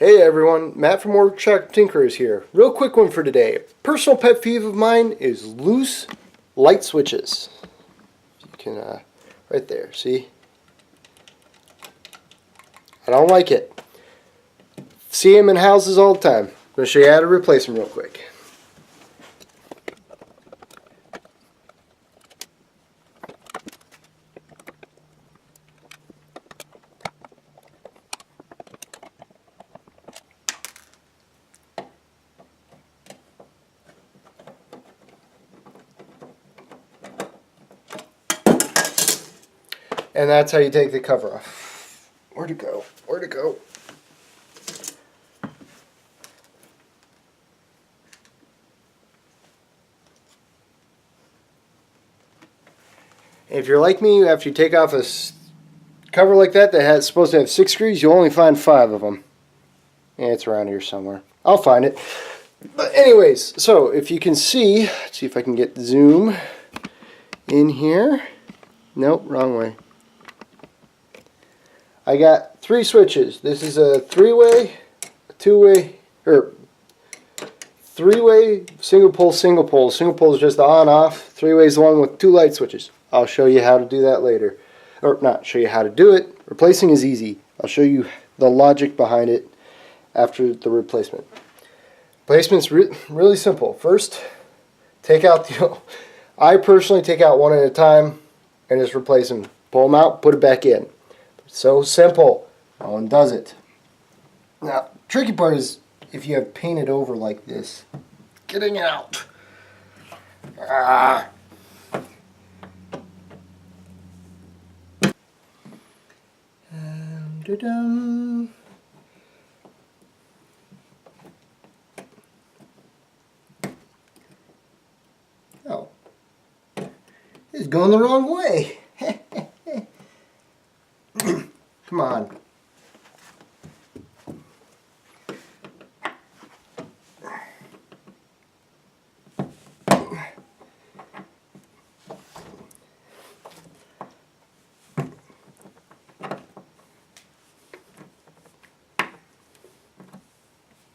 Hey everyone, Matt from Workshop Tinkerers here. Real quick one for today. Personal pet peeve of mine is loose light switches. You can, right there, see? I don't like it. See them in houses all the time. I'm going to show you how to replace them real quick. And that's how you take the cover off. Where'd it go? Where'd it go? If you're like me, after you take off a cover like that has supposed to have 6 screws, you'll only find 5 of them. Yeah, it's around here somewhere. I'll find it. But anyways, so if you can see, let's see if I can get zoom in here. Nope, wrong way. I got 3 switches. This is a 3-way, a 2-way, or 3-way, single pole, single pole. Single pole is just the on-off. 3-way is the one with 2 light switches. I'll show you how to do that later. Or not show you how to do it. Replacing is easy. I'll show you the logic behind it after the replacement. Replacement's really simple. First, take out the... I personally take out one at a time and just replace them. Pull them out, put it back in. So simple. No one does it. Now, tricky part is if you have painted over like this, getting out. Ah. Dum-dum. Oh, it's going the wrong way. Come on.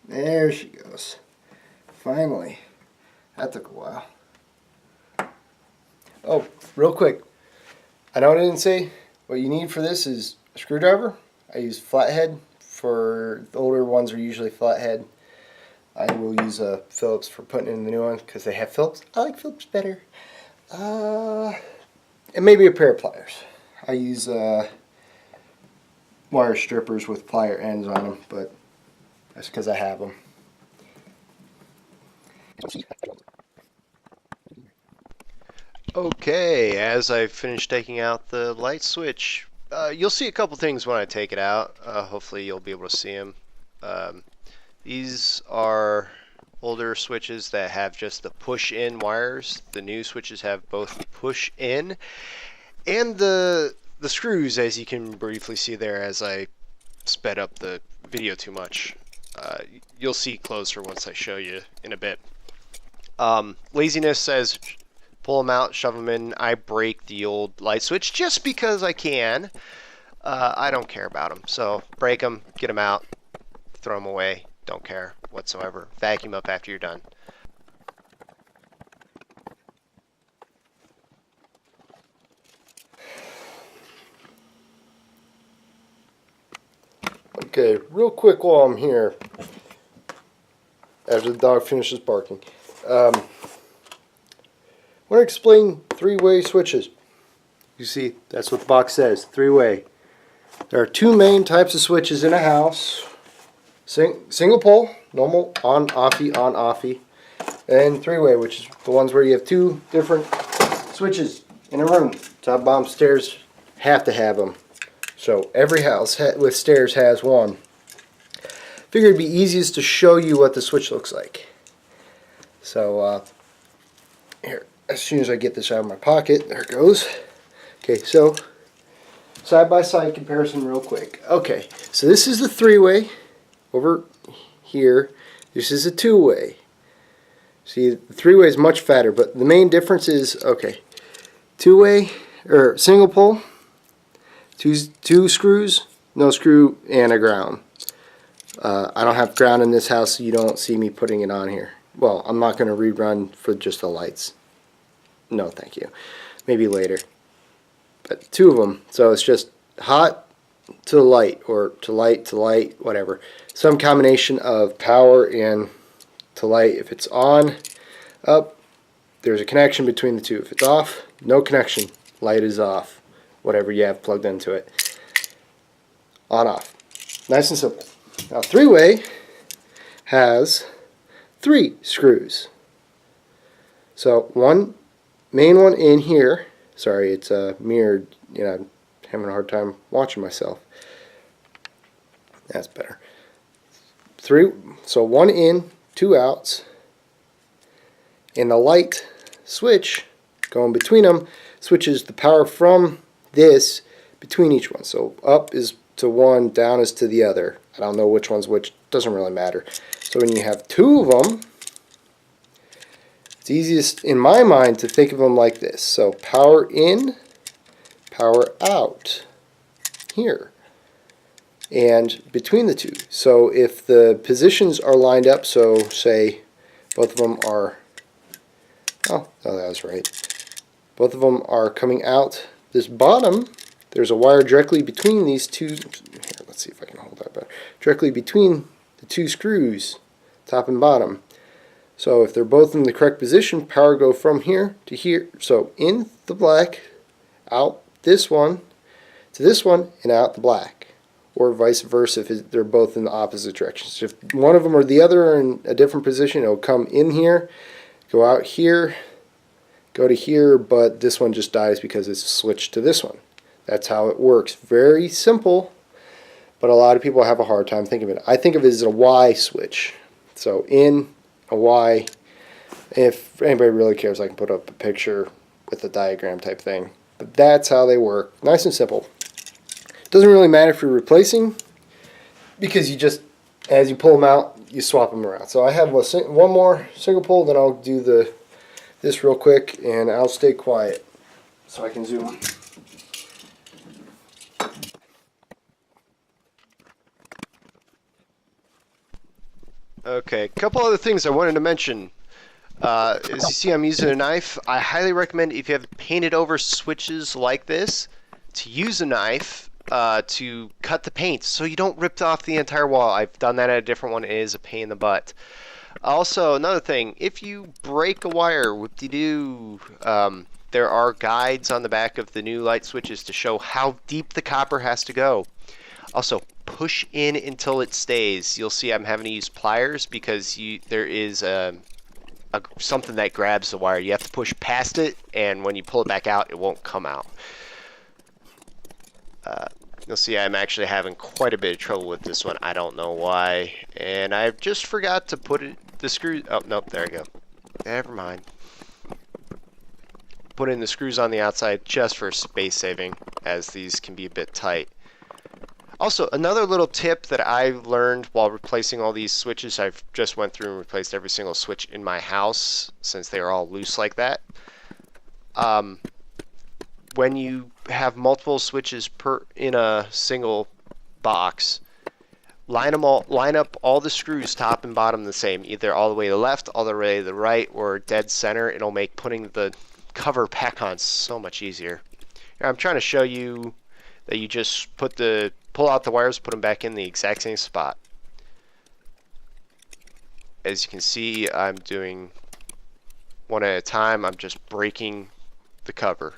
There she goes. Finally. That took a while. Oh, real quick. I know what I didn't say. What you need for this is a screwdriver. I use flathead. For the older ones are usually flathead. I will use a Phillips for putting in the new ones because they have Phillips. I like Phillips better. And maybe a pair of pliers. I use wire strippers with plier ends on them, but that's because I have them. Okay, as I finish taking out the light switch, you'll see a couple things when I take it out. Hopefully you'll be able to see them. These are older switches that have just the push-in wires. The new switches have both push-in and the screws, as you can briefly see there as I sped up the video too much. You'll see closer once I show you in a bit. Laziness says pull them out, shove them in. I break the old light switch just because I can. I don't care about them. So break them, get them out, throw them away. Don't care whatsoever. Vacuum up after you're done. Okay, real quick while I'm here, after the dog finishes barking. I want to explain 3-way switches. You see, that's what the box says, 3-way. There are 2 main types of switches in a house. Single pole, normal, on-offy, on-offy. And 3-way, which is the ones where you have 2 different switches in a room. Top, bottom, stairs have to have them. So every house with stairs has one. Figured it'd be easiest to show you what the switch looks like. So here, as soon as I get this out of my pocket, there it goes. Okay, so side by side comparison real quick. Okay, so this is the 3-way over here. This is a 2-way. See, the 3-way is much fatter, but the main difference is, okay, 2-way or single pole, two screws, no screw, and a ground. I don't have ground in this house, so you don't see me putting it on here. Well, I'm not going to rerun for just the lights. No, thank you. Maybe later. But 2 of them, so it's just hot to light, or to light, whatever. Some combination of power and to light. If it's on, up, there's a connection between the two. If it's off, no connection. Light is off. Whatever you have plugged into it. On, off. Nice and simple. Now, 3-way has 3 screws. So, one main one in here. Sorry, it's mirrored. You know, I'm having a hard time watching myself. That's better. 3. So 1 in, 2 outs. And the light switch going between them switches the power from this between each one. So up is to one, down is to the other. I don't know which one's which. Doesn't really matter. So when you have 2 of them, it's easiest in my mind to think of them like this. So power in, power out here. And between the 2. So if the positions are lined up, so say both of them are, oh, no, that was right. Both of them are coming out this bottom. There's a wire directly between these 2. Here, let's see if I can hold that better. Directly between the 2 screws, top and bottom. So if they're both in the correct position, power go from here to here. So in the black, out this one to this one, and out the black. Or vice versa if they're both in the opposite directions. If one of them or the other are in a different position, it'll come in here, go out here, go to here, but this one just dies because it's switched to this one. That's how it works. Very simple, but a lot of people have a hard time thinking of it. I think of it as a Y switch. So in, a Y. If anybody really cares, I can put up a picture with a diagram type thing. But that's how they work. Nice and simple. Doesn't really matter if you're replacing, because you just, as you pull them out, you swap them around. So I have one more single pull, then I'll do this real quick, and I'll stay quiet so I can zoom. Okay, a couple other things I wanted to mention. As you see, I'm using a knife. I highly recommend, if you have painted over switches like this, to use a knife to cut the paint so you don't rip off the entire wall. I've done that at a different one. It is a pain in the butt. Also, another thing, if you break a wire, whoop-de-doo, there are guides on the back of the new light switches to show how deep the copper has to go. Also, push in until it stays. You'll see I'm having to use pliers because there is something that grabs the wire. You have to push past it, and when you pull it back out, it won't come out. You'll see I'm actually having quite a bit of trouble with this one. I don't know why. And I just forgot to put the screw. Oh, nope, there we go. Never mind. Put in the screws on the outside just for space saving, as these can be a bit tight. Also, another little tip that I learned while replacing all these switches, I've just went through and replaced every single switch in my house since they are all loose like that. When you have multiple switches in a single box, line up all the screws top and bottom the same, either all the way to the left, all the way to the right, or dead center. It'll make putting the cover back on so much easier. Here, I'm trying to show you that you just pull out the wires, put them back in the exact same spot. As you can see, I'm doing one at a time. I'm just breaking the cover.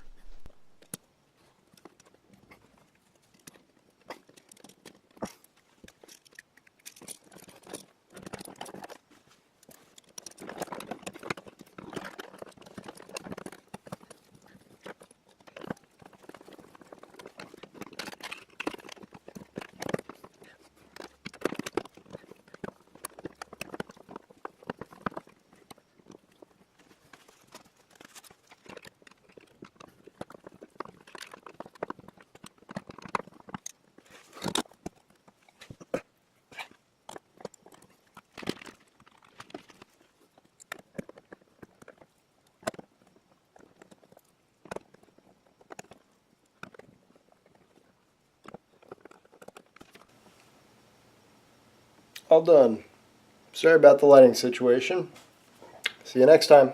All done. Sorry about the lighting situation. See you next time.